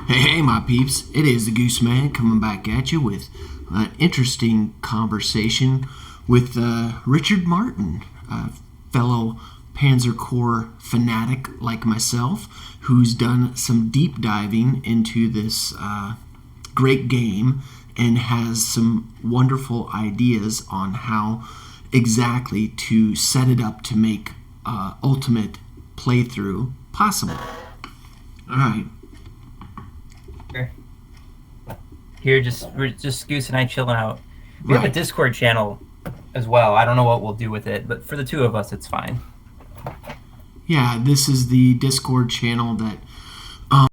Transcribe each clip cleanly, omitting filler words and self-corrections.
Hey, my peeps, it is the Goose Man coming back at you with an interesting conversation with Richard Martin, a fellow Panzer Corps fanatic like myself, who's done some deep diving into this great game and has some wonderful ideas on how exactly to set it up to make ultimate playthrough possible. All right. Here, we're just Goose and I chilling out. We have a Right. Discord channel as well. I don't know what we'll do with it, but for the two of us, it's fine. Yeah, this is the Discord channel that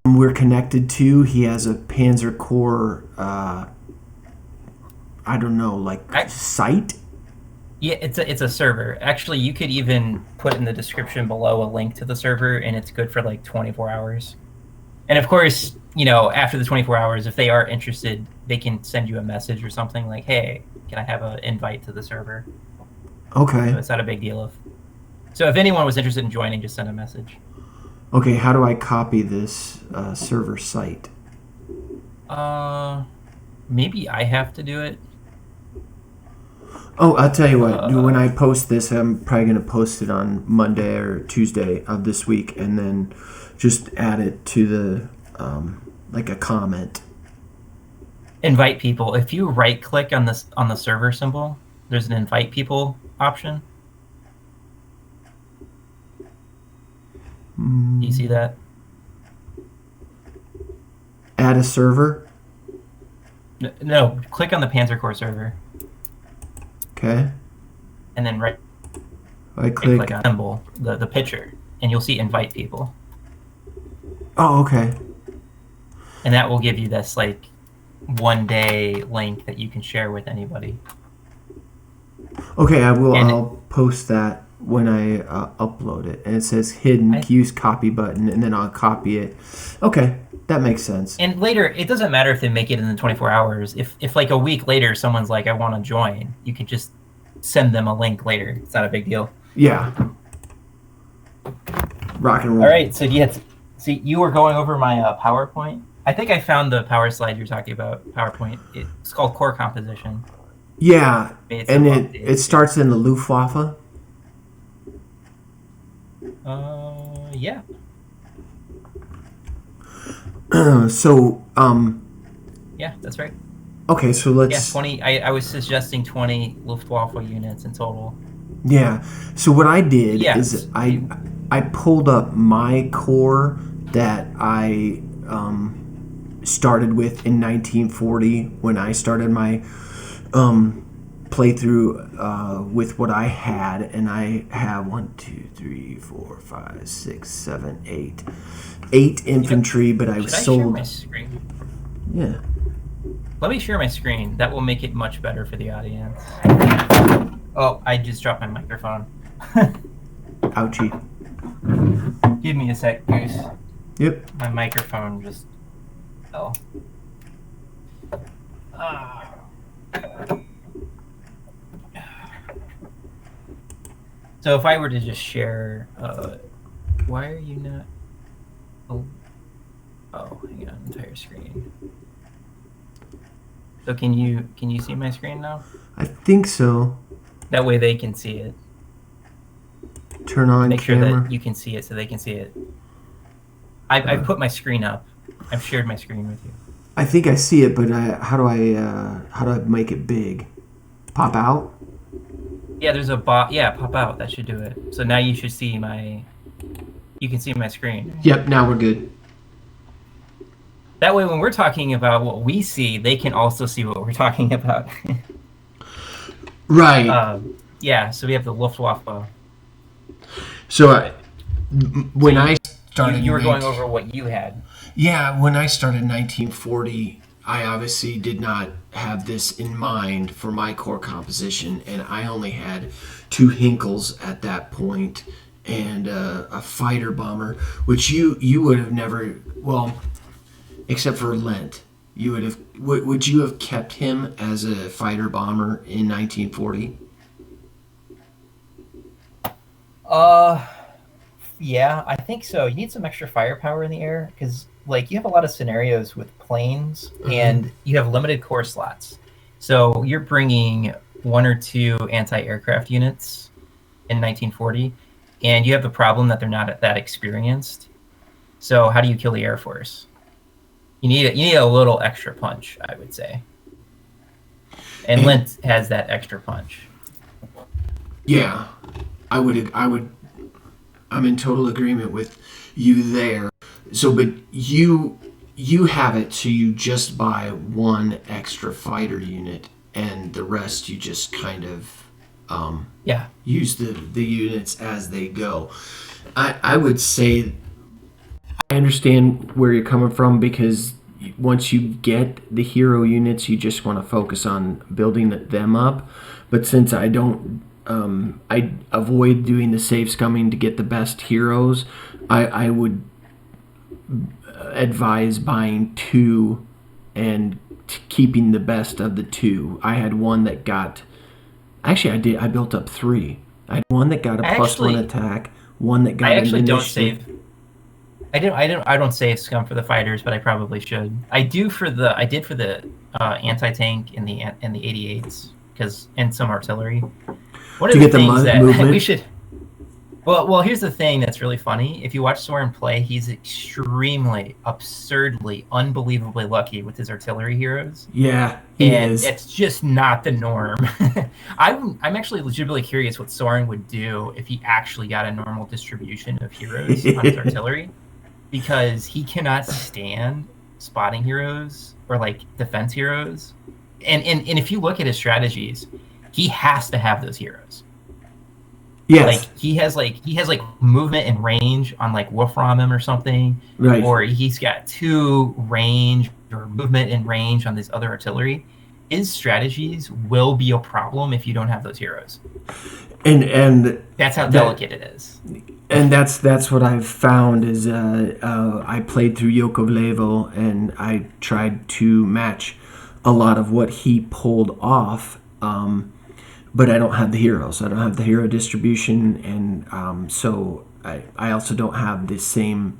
we're connected to. He has a Panzer Corps, I don't know, site? Yeah, it's a server. Actually, you could even put in the description below a link to the server, and it's good for like 24 hours. And of course, after the 24 hours, if they are interested, they can send you a message or something like, "Hey, can I have an invite to the server?" Okay. So it's not a big deal. So if anyone was interested in joining, just send a message. Okay, how do I copy this server site? Maybe I have to do it. Oh, I'll tell you what. When I post this, I'm probably going to post it on Monday or Tuesday of this week, and then just add it to the like a comment. Invite people. If you right click on the server symbol, there's an invite people option. Do you see that? Add a server. No, click on the Panzer Corps server. Okay. And then I click on the symbol, the picture, and you'll see invite people. Oh, okay. And that will give you this like 1 day link that you can share with anybody. Okay, I'll post that when I upload it. And it says hidden, use copy button, and then I'll copy it. Okay, that makes sense. And later, it doesn't matter if they make it in the 24 hours. If like a week later, someone's like, I want to join, you can just send them a link later. It's not a big deal. Yeah. Rock and roll. All right, so you were going over my PowerPoint. I think I found the power slide you're talking about, PowerPoint. It's called Core Composition. Yeah, and it starts in the Luftwaffe. Yeah. Yeah, that's right. Okay, so let's... Yeah, 20... I was suggesting 20 Luftwaffe units in total. Yeah, so what I did is I pulled up my corps that I started with in 1940 when I started my playthrough with what I had, and I have 8 infantry, but I sold... Share my screen? Yeah. Let me share my screen. That will make it much better for the audience. Oh, I just dropped my microphone. Ouchie. Give me a sec, Goose. Yep. My microphone just fell. So if I were to just share, why are you not? Oh, hang on, entire screen. So can you see my screen now? I think so. That way they can see it. Turn on Make camera. sure that you can see it so they can see it. I've put my screen up. I've shared my screen with you. I think I see it, but how do I make it big? Pop out? Yeah, there's a bot. Yeah, pop out. That should do it. So now you should see you can see my screen. Yep, now we're good. That way, when we're talking about what we see, they can also see what we're talking about. Right. Yeah, so we have the Luftwaffe. So when I started... You were going over what you had. Yeah, when I started in 1940, I obviously did not have this in mind for my core composition, and I only had 2 Hinkles at that point and a fighter bomber, which you would have never... Well, except for Lent. Would you have kept him as a fighter bomber in 1940? Yeah, I think so. You need some extra firepower in the air because like you have a lot of scenarios with planes, and you have limited core slots. So you're bringing one or two anti-aircraft units in 1940, and you have the problem that they're not that experienced. So how do you kill the Air Force? You need a little extra punch, I would say. And Lint has that extra punch. Yeah, I'm in total agreement with you there. So, but you have it, so you just buy one extra fighter unit, and the rest you just kind of use the units as they go. I would say I understand where you're coming from, because once you get the hero units, you just want to focus on building them up. But since I don't, I avoid doing the save scumming to get the best heroes, I would advise buying two and keeping the best of the two. I had one that got, actually I built up three. I had one that got a +1 attack, one that got an initiative. I don't save scum for the fighters, but I probably should. I did for the anti-tank in the 88s, and some artillery. One of the things that we should. Well, here's the thing that's really funny. If you watch Soren play, he's extremely, absurdly, unbelievably lucky with his artillery heroes. Yeah, he is. It's just not the norm. I'm actually legitimately curious what Soren would do if he actually got a normal distribution of heroes on his artillery, because he cannot stand spotting heroes or like defense heroes. And if you look at his strategies, he has to have those heroes. Yes. Like he has movement and range on like Wolfram or something, right? Or he's got 2 range or movement and range on this other artillery. His strategies will be a problem if you don't have those heroes. And that's how delicate it is. And that's what I've found is I played through Yakovlevo, and I tried to match a lot of what he pulled off. But I don't have the heroes. I don't have the hero distribution, and so I also don't have the same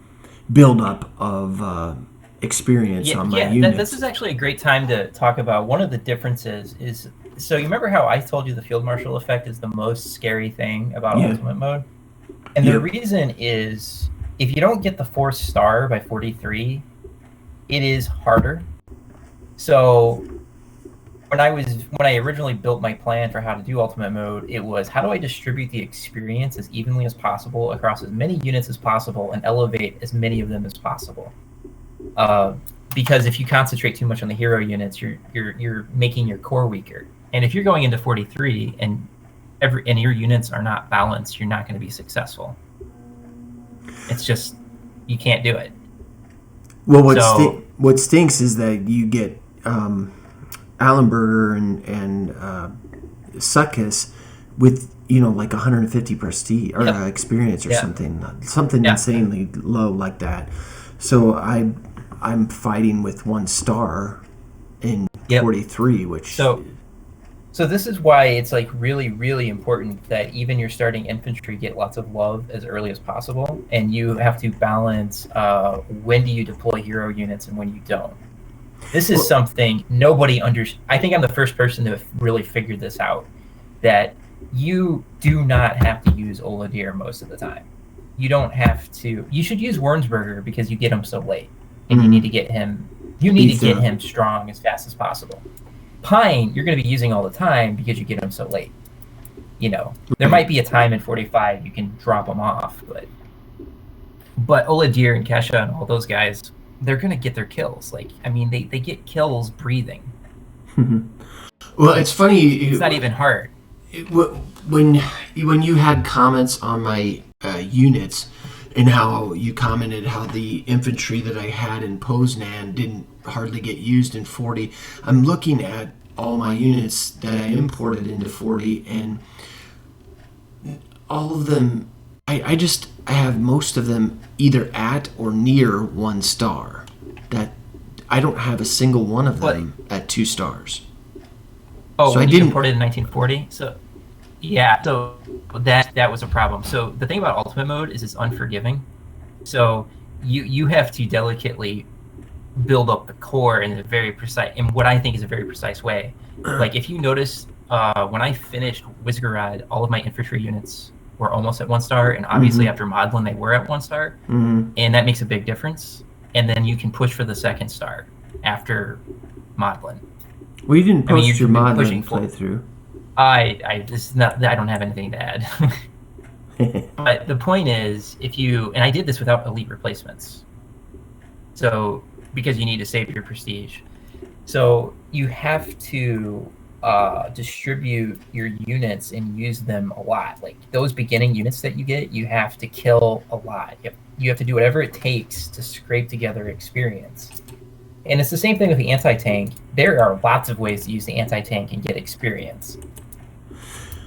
buildup of experience on my units. This is actually a great time to talk about one of the differences. So you remember how I told you the Field Marshal effect is the most scary thing about Ultimate Mode? And the reason is, if you don't get the 4th star by 43, it is harder. So when I originally built my plan for how to do Ultimate Mode, it was, how do I distribute the experience as evenly as possible across as many units as possible and elevate as many of them as possible? Because if you concentrate too much on the hero units, you're making your core weaker. And if you're going into 43 and your units are not balanced, you're not going to be successful. It's just, you can't do it. Well, what stinks is that you get Allenberger and Suckus with like 150 prestige or experience or something insanely low like that. So I'm fighting with 1 star in 43, which so this is why it's like really, really important that even your starting infantry get lots of love as early as possible, and you have to balance when do you deploy hero units and when you don't. This is something nobody I think I'm the first person to have really figured this out, that you do not have to use Oladir most of the time. You don't have to. You should use Wernsberger because you get him so late, and you need to get him. You need to get him strong as fast as possible. Pine, you're going to be using all the time because you get him so late. There might be a time in 45 you can drop them off, but Oladir and Kesha and all those guys, they're going to get their kills. They get kills breathing. Well, it's funny. It's not even hard. When you had comments on my units, and how you commented how the infantry that I had in Poznan didn't hardly get used in 40, I'm looking at all my units that I imported into 40, and all of them, I have most of them either at or near 1 star. That I don't have a single one of them at 2 stars. Oh, so you imported in 1940? So that was a problem. So the thing about Ultimate Mode is it's unforgiving. So you have to delicately build up the core in what I think is a very precise way. Like if you notice, when I finished Wizgarad, all of my infantry units were almost at 1 star, and obviously after Modlin they were at 1 star, and that makes a big difference. And then you can push for the 2nd star after Modlin. Well, you didn't post your Modlin playthrough. I don't have anything to add. But the point is, and I did this without elite replacements. So, because you need to save your prestige. So you have to distribute your units and use them a lot. Like those beginning units that you get, you have to kill a lot. You have to do whatever it takes to scrape together experience. And it's the same thing with the anti-tank. There are lots of ways to use the anti-tank and get experience.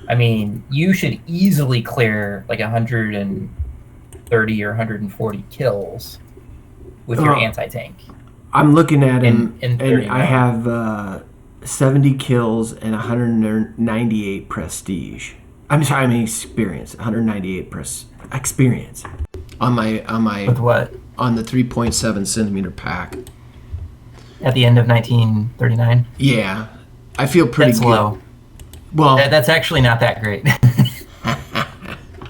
I mean, you should easily clear like 130 or 140 kills with your anti-tank. I'm looking at him, and I have 70 kills and 198 prestige. I'm sorry, I mean experience. 198 experience on my with what? On the 3.7 centimeter pack. At the end of 1939. Yeah, I feel pretty good. Low. Well, that's actually not that great.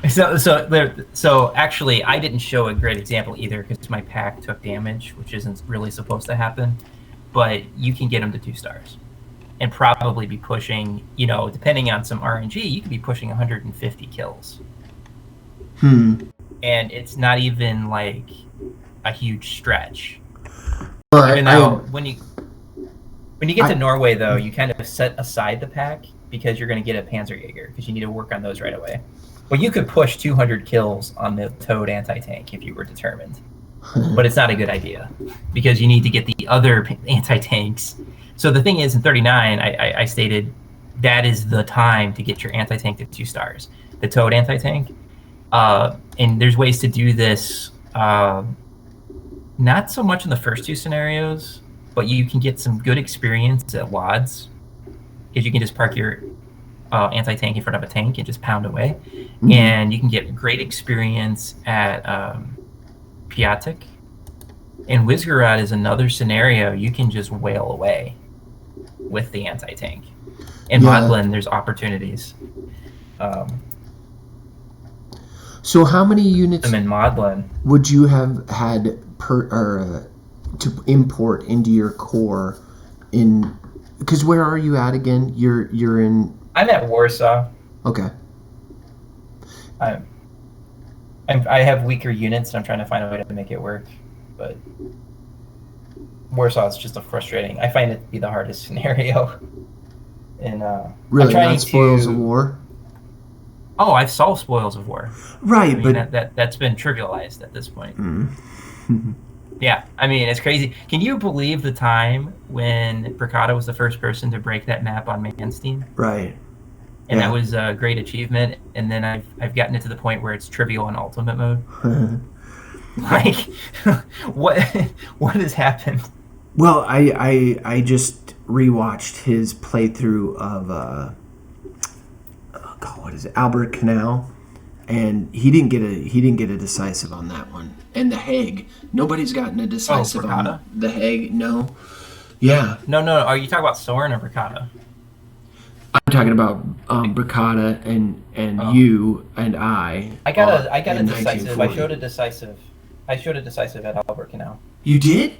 So actually, I didn't show a great example either because my pack took damage, which isn't really supposed to happen. But you can get them to 2 stars, and probably be pushing. Depending on some RNG, you could be pushing 150 kills. And it's not even like a huge stretch. When you get to Norway, though, you kind of set aside the pack because you're going to get a Panzerjäger because you need to work on those right away. Well, you could push 200 kills on the Toad anti-tank if you were determined. But it's not a good idea because you need to get the other anti-tanks. So the thing is, in 39, I stated that is the time to get your anti-tank to 2 stars. The Toad anti-tank. And there's ways to do this, not so much in the first 2 scenarios, but you can get some good experience at WADs because you can just park your anti-tank in front of a tank and just pound away. And you can get great experience at Piatek. And Wizgarad is another scenario you can just wail away with the anti-tank. In Modlin, there's opportunities. So how many units in Modlin would you have had to import into your core in? Because where are you at again? You're in. I'm at Warsaw. Okay. I have weaker units, and I'm trying to find a way to make it work. But Warsaw is just a frustrating. I find it to be the hardest scenario. And really, not Spoils of War. Oh, I've solved Spoils of War. Right, I mean, but that's been trivialized at this point. Yeah, I mean, it's crazy. Can you believe the time when Bricata was the first person to break that map on Manstein? Right. And that was a great achievement. And then I've gotten it to the point where it's trivial in ultimate mode. Like, what has happened? Well, I just rewatched his playthrough of what is it, Albert Canal, and he didn't get a decisive on that one. And the Hague, nobody's gotten a decisive on the Hague. No, yeah, no. Are you talking about Soren or Bricata? I'm talking about Bricata and you and I. I got a decisive. I showed a decisive at Albert Canal. You did?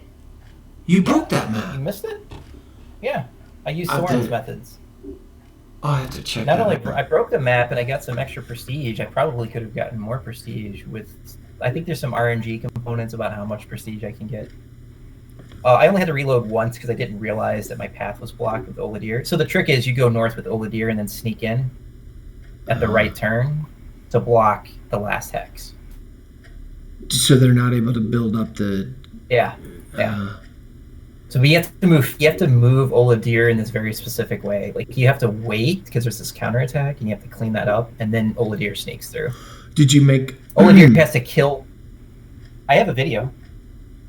You broke that map. You missed it? Yeah, I used Soren's methods. Oh, I have to check. Not only I broke the map and I got some extra prestige. I probably could have gotten more prestige with. I think there's some RNG components about how much prestige I can get. I only had to reload once because I didn't realize that my path was blocked with Oladir. So the trick is you go north with Oladir and then sneak in at the right turn to block the last hex. So they're not able to build up the. Yeah. So you have to move Oladir in this very specific way. Like you have to wait because there's this counterattack, and you have to clean that up, and then Oladir sneaks through. Did you make Oladir has to kill? I have a video.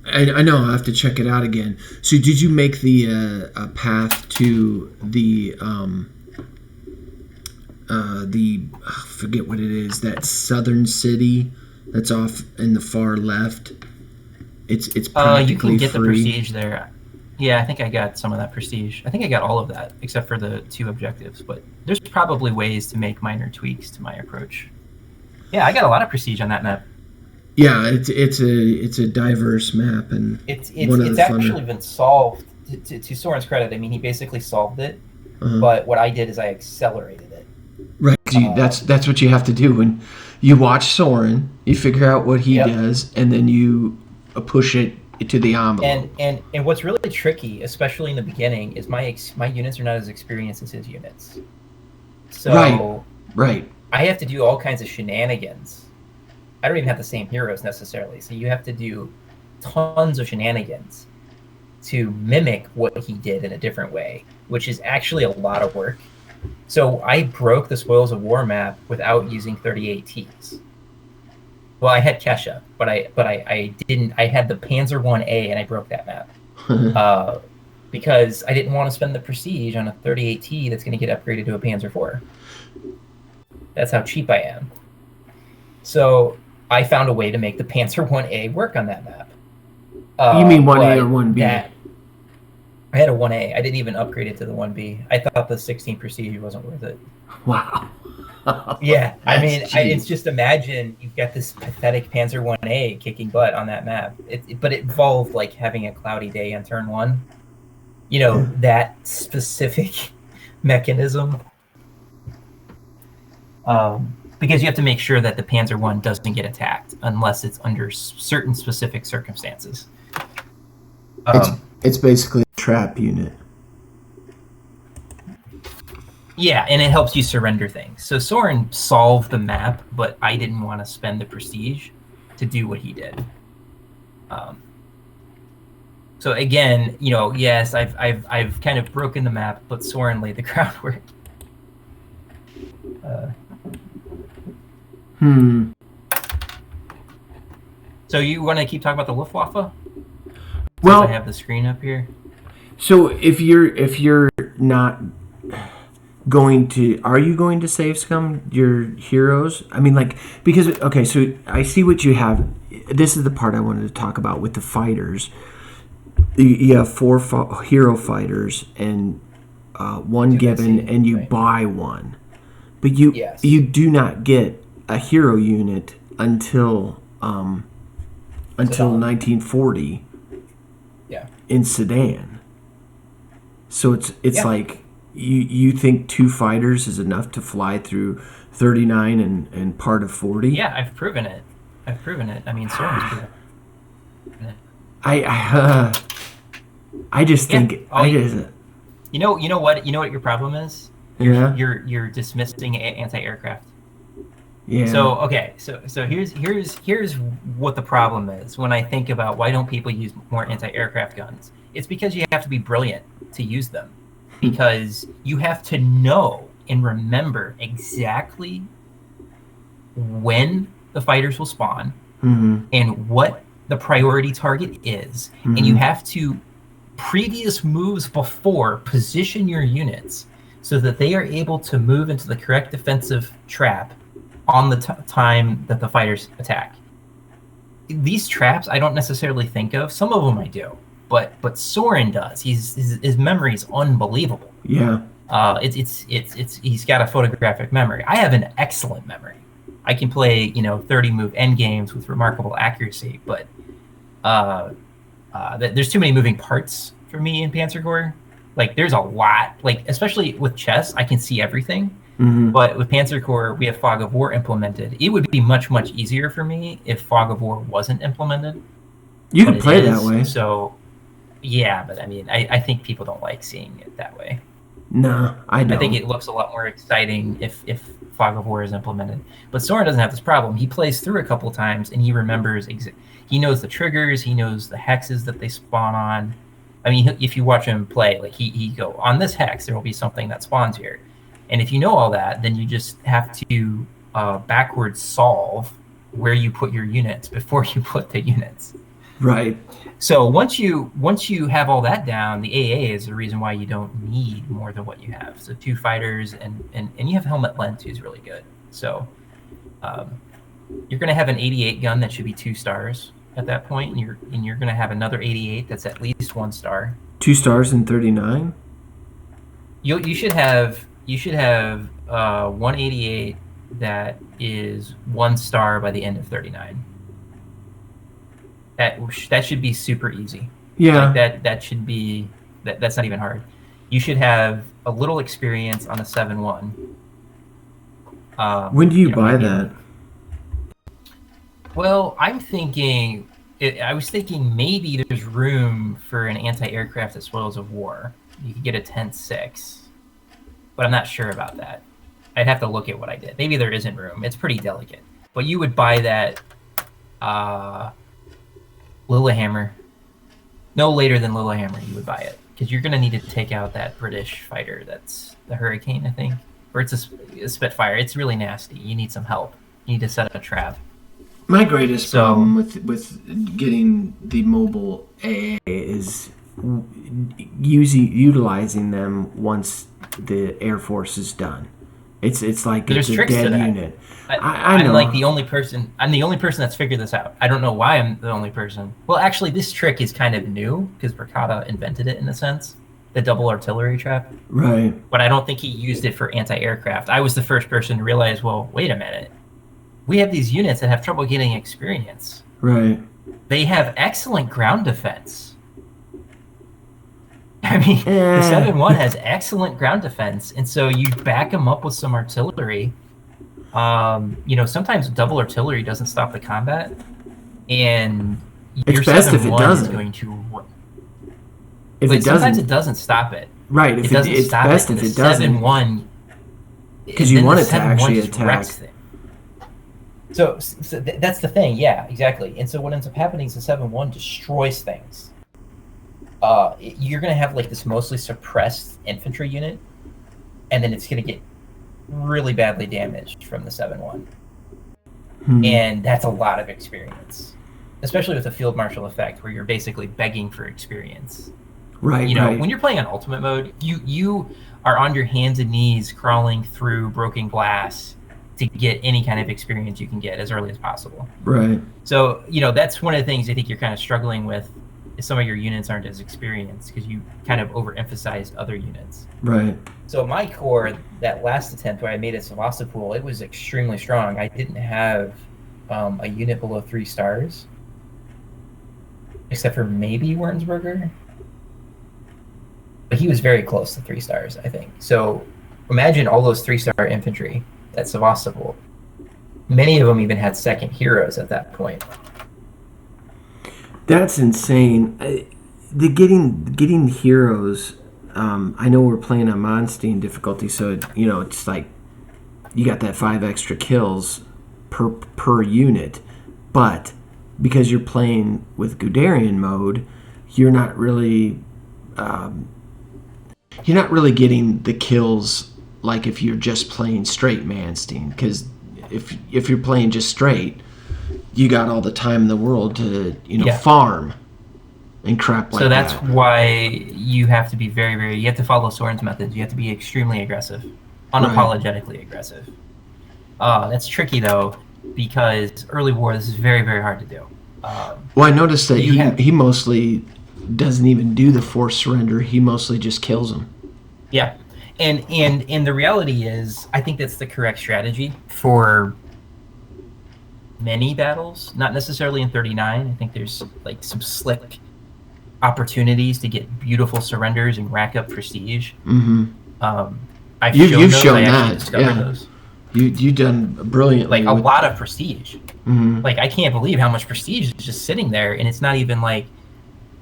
I know. I have to check it out again. So did you make the path to the I forget what it is, that southern city that's off in the far left? It's You can practically get the free. prestige there. Yeah, I think I got some of that prestige. I think I got all of that except for the 2 objectives. But there's probably ways to make minor tweaks to my approach. Yeah, I got a lot of prestige on that map. Yeah, it's a diverse map and one of the It's funner. actually been solved. To Soren's credit, I mean, he basically solved it. Uh, But what I did is I accelerated it. right, 'cause that's what you have to do when you watch Soren. You figure out what he Yep. does, and then you push it to the envelope. And what's really tricky, especially in the beginning, is my units are not as experienced as his units. Right, So right. I have to do all kinds of shenanigans. I don't even have the same heroes necessarily. So you have to do tons of shenanigans to mimic what he did in a different way, which is actually a lot of work. So I broke the Spoils of War map without using 38 Ts. Well, I had Kesha, but I didn't. I had the Panzer 1A, and I broke that map because I didn't want to spend the prestige on a 38T that's going to get upgraded to a Panzer 4. That's how cheap I am. So I found a way to make the Panzer 1A work on that map. You mean 1A or 1B? I had a 1A. I didn't even upgrade it to the 1B. I thought the 16 prestige wasn't worth it. Wow. Yeah, I mean, cheap. it's just imagine you've got this pathetic Panzer 1A kicking butt on that map. But it involved like having a cloudy day on turn 1. You know, that specific mechanism. Because you have to make sure that the Panzer 1 doesn't get attacked unless it's under certain specific circumstances. It's basically a trap unit. Yeah, and it helps you surrender things. So Soren solved the map, but I didn't want to spend the prestige to do what he did. So again, you know, yes, I've kind of broken the map, but Soren laid the groundwork. So you want to keep talking about the Luftwaffe? Well, I have the screen up here. So if you're not going to, are you going to save scum your heroes? I mean, like, because okay, so I see what you have. This is the part I wanted to talk about with the fighters. You have 4 hero fighters and 1 given, and you buy 1, but you do not get a hero unit until 1940. Yeah. In Sedan. So it's like you think 2 fighters is enough to fly through 39 and part of 40? Yeah, I've proven it. I mean, Soren's proven it. I just think You know what your problem is? You're dismissing anti-aircraft. Yeah. So okay, so here's what the problem is when I think about why don't people use more anti-aircraft guns. It's because you have to be brilliant to use them, because you have to know and remember exactly when the fighters will spawn and what the priority target is, and you have to previous moves before position your units so that they are able to move into the correct defensive trap on the time that the fighters attack. These traps I don't necessarily think of. Some of them I do, but Soren does. His memory is unbelievable. Yeah. He's got a photographic memory. I have an excellent memory. I can play 30 move end games with remarkable accuracy, but there's too many moving parts for me in Panzer Corps. Like there's a lot. Like especially with chess, I can see everything. But with Panzer Corps, we have Fog of War implemented. It would be much, much easier for me if Fog of War wasn't implemented. You can play that way. So, yeah, but I mean, I think people don't like seeing it that way. No, I don't. I think it looks a lot more exciting if Fog of War is implemented. But Soren doesn't have this problem. He plays through a couple times, and he remembers. He knows the triggers. He knows the hexes that they spawn on. I mean, if you watch him play, like he go on this hex, there will be something that spawns here. And if you know all that, then you just have to backwards solve where you put your units before you put the units. Right. So once you have all that down, the AA is the reason why you don't need more than what you have. So 2 fighters and you have Helmet Lens, who's really good. So you're going to have an 88 gun that should be 2 stars at that point, and you're going to have another 88 that's at least 1 star. 2 stars in 39. You should have 188 that is 1 star by the end of 39. That should be super easy. Yeah. Like that should be that's not even hard. You should have a little experience on a 7-1. When do you buy that? Well, I was thinking maybe there's room for an anti-aircraft at Spoils of War. You could get a 10-6, but I'm not sure about that. I'd have to look at what I did. Maybe there isn't room. It's pretty delicate. But you would buy that Lillehammer. No later than Lillehammer you would buy it. Because you're going to need to take out that British fighter that's the Hurricane, I think. Or it's a Spitfire. It's really nasty. You need some help. You need to set up a trap. My greatest problem with getting the mobile A is utilizing them once the Air Force is done. It's like there's it's a dead unit. I know. I'm the only person that's figured this out. I don't know why I'm the only person. Well, actually, this trick is kind of new because Verkada invented it in a sense, the double artillery trap. Right. But I don't think he used it for anti-aircraft. I was the first person to realize, well, wait a minute. We have these units that have trouble getting experience. Right. They have excellent ground defense. I mean, the 7-1 has excellent ground defense, and so you back them up with some artillery. Sometimes double artillery doesn't stop the combat, and your 7-1 is going to. If it doesn't, sometimes it doesn't stop it. Right. It doesn't stop best it. if it doesn't. 7-1, because you want it to actually attack. So that's the thing, yeah, exactly. And so what ends up happening is the 7-1 destroys things. You're going to have like this mostly suppressed infantry unit, and then it's going to get really badly damaged from the 7-1. And that's a lot of experience, especially with the field marshal effect, where you're basically begging for experience. Right. When you're playing on ultimate mode, you are on your hands and knees crawling through broken glass to get any kind of experience you can get as early as possible. Right. So, that's one of the things I think you're kind of struggling with, is some of your units aren't as experienced because you kind of overemphasized other units. Right. So my core, that last attempt where I made a Sevastopol, it was extremely strong. I didn't have a unit below 3 stars, except for maybe Wernsberger. But he was very close to 3 stars, I think. So imagine all those 3-star infantry at Sevastopol. Many of them even had second heroes at that point. That's insane. The getting heroes. I know we're playing on Monstein difficulty, so it's like you got that 5 extra kills per unit, but because you're playing with Guderian mode, you're not really getting the kills like if you're just playing straight Manstein. Because if you're playing just straight, you got all the time in the world to farm and crap like that. So that's why you have to be very, very. You have to follow Soren's methods. You have to be extremely aggressive, unapologetically aggressive. That's tricky though, because early war, this is very, very hard to do. Well, I noticed that he mostly doesn't even do the forced surrender. He mostly just kills them. Yeah, and the reality is, I think that's the correct strategy for many battles. Not necessarily in 39. I think there's like some slick opportunities to get beautiful surrenders and rack up prestige. Mm-hmm. You've shown that. Yeah. Those. You've done brilliantly. Like a lot of prestige. Mm-hmm. Like I can't believe how much prestige is just sitting there, and it's not even like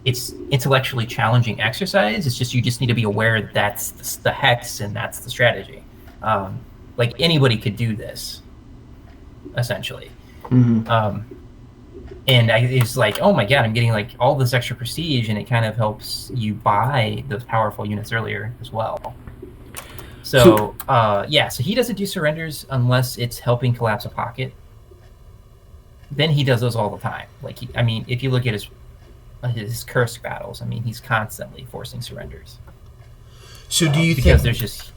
it's intellectually challenging exercise. It's just you just need to be aware that's the hex and that's the strategy. Like anybody could do this, essentially. Mm-hmm. And it's like, oh my god, I'm getting like all this extra prestige, and it kind of helps you buy those powerful units earlier as well. So he doesn't do surrenders unless it's helping collapse a pocket. Then he does those all the time. Like, if you look at his Kursk battles, he's constantly forcing surrenders. So do you think... Because there's just...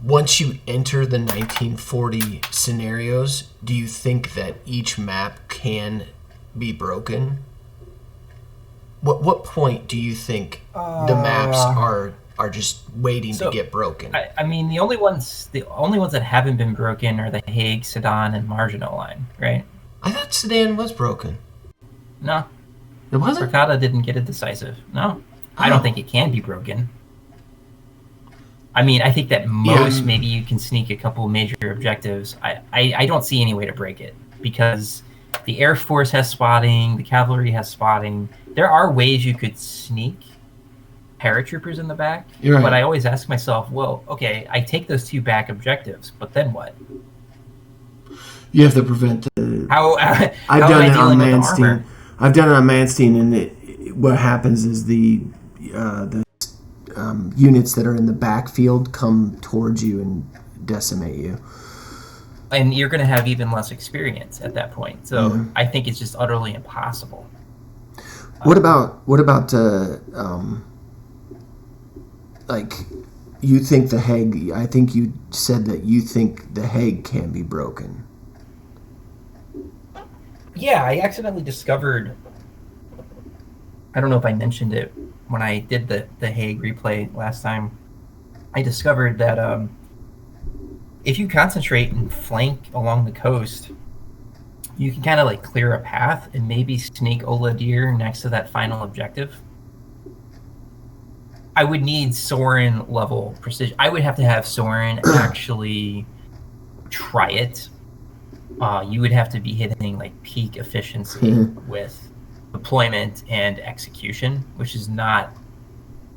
Once you enter the 1940 scenarios, do you think that each map can be broken? What point do you think the maps are just waiting to get broken? I mean, the only ones that haven't been broken are the Hague, Sedan, and Marginal Line, right? I thought Sedan was broken. No. It wasn't? Brigada didn't get it decisive. No. I don't think it can be broken. I mean, I think that maybe you can sneak a couple major objectives. I don't see any way to break it because the Air Force has spotting, the cavalry has spotting. There are ways you could sneak paratroopers in the back, but I always ask myself, well, okay, I take those 2 back objectives, but then what? You have to prevent the... I've done it on Manstein. I've done it on Manstein, and what happens is the units that are in the backfield come towards you and decimate you. And you're going to have even less experience at that point. So I think it's just utterly impossible. What about like, you think the Hague? I think you said that you think the Hague can be broken. Yeah, I accidentally discovered. I don't know if I mentioned it when I did the Hague replay last time. I discovered that if you concentrate and flank along the coast, you can kind of like clear a path and maybe sneak Oladir next to that final objective. I would need Soren level precision. I would have to have Soren actually try it. You would have to be hitting like peak efficiency with deployment and execution, which is not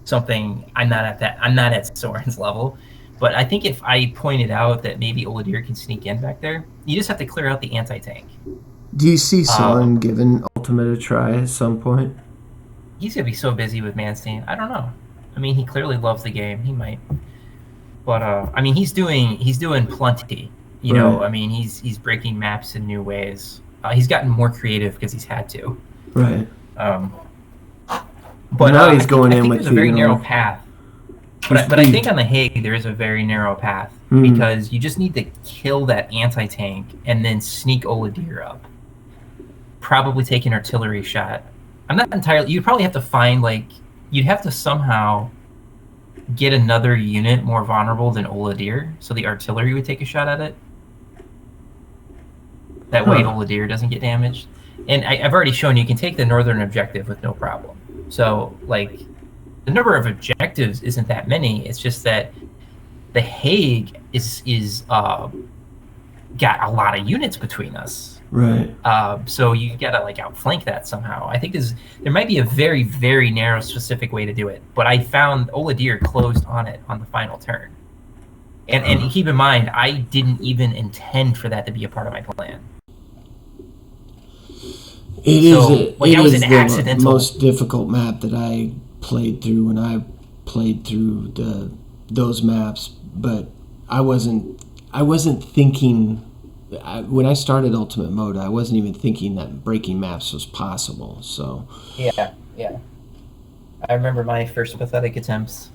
something I'm not at Soren's level. But I think if I pointed out that maybe Oladir can sneak in back there, you just have to clear out the anti-tank. Do you see Soren giving Ultimate a try at some point? He's going to be so busy with Manstein. I don't know. I mean, he clearly loves the game. He might. But, I mean, he's doing plenty. You know, I mean, he's breaking maps in new ways. He's gotten more creative because he's had to. Right. But now he's going in with there's a very narrow path. But I think on the Hague there is a very narrow path because you just need to kill that anti-tank and then sneak Oladir up. Probably take an artillery shot. I'm not entirely. You'd probably have to find you'd have to somehow get another unit more vulnerable than Oladir, so the artillery would take a shot at it. That way Oladir doesn't get damaged. And I've already shown you can take the northern objective with no problem. So, the number of objectives isn't that many. It's just that the Hague is got a lot of units between us. Right. So you gotta outflank that somehow. I think there might be a very, very narrow specific way to do it. But I found Oladir closed on it on the final turn. And keep in mind, I didn't even intend for that to be a part of my plan. It is the most difficult map that I played through when I played through those maps, but I wasn't thinking when I started Ultimate Mode. I wasn't even thinking that breaking maps was possible. So yeah, I remember my first pathetic attempts.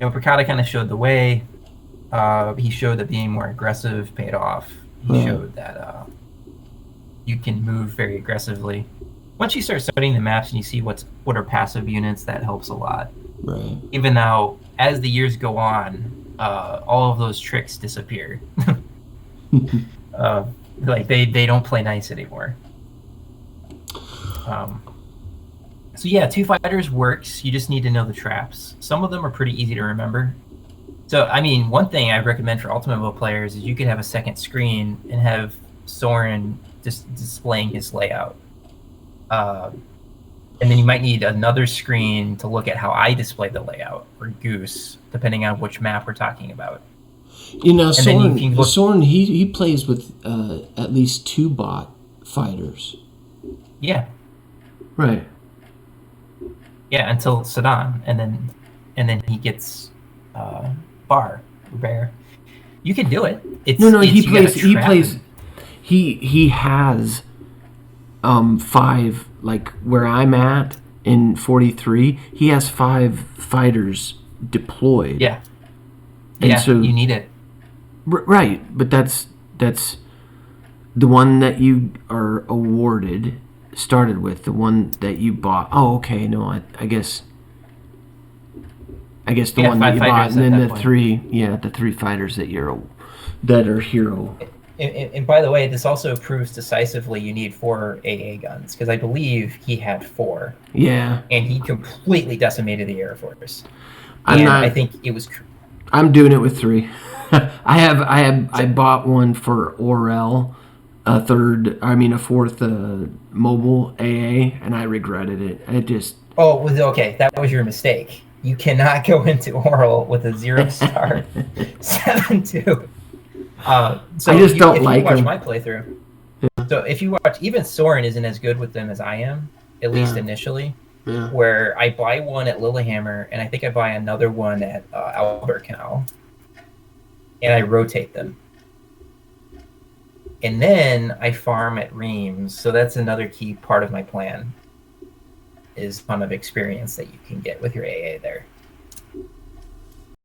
Brigada kind of showed the way. He showed that being more aggressive paid off. He showed that you can move very aggressively. Once you start studying the maps and you see what are passive units, that helps a lot. Right. Even though, as the years go on, all of those tricks disappear. They don't play nice anymore. So yeah, 2 fighters works. You just need to know the traps. Some of them are pretty easy to remember. So, I mean, one thing I recommend for Ultimate Mode players is you could have a second screen and have Soren just displaying his layout. And then you might need another screen to look at how I display the layout, or Goose, depending on which map we're talking about. Soren, he plays with at least 2 bot fighters. Yeah. Right. Yeah, until Sedan, and then he gets Bear. You can do it. He has 5, like where I'm at in 43. He has 5 fighters deployed. Yeah. And so you need it. Right, but that's The one that you are awarded started with, the one that you bought. Oh, okay. No, I guess the one that you bought, and then the three fighters that are hero. And by the way, this also proves decisively you need 4 AA guns, because I believe he had 4. Yeah. And he completely decimated the Air Force. I think it was. I'm doing it with 3. I bought one for Orel, a fourth mobile AA, and I regretted it. It just. Oh, okay. That was your mistake. You cannot go into Oral with a 0-star 7-2. So I just don't like if you watch them. my playthrough, so if you watch, even Soren isn't as good with them as I am, at least initially. Yeah. Where I buy one at Lillehammer, and I think I buy another one at Albertkau, and I rotate them. And then I farm at Reims, so that's another key part of my plan, is ton of experience that you can get with your AA there.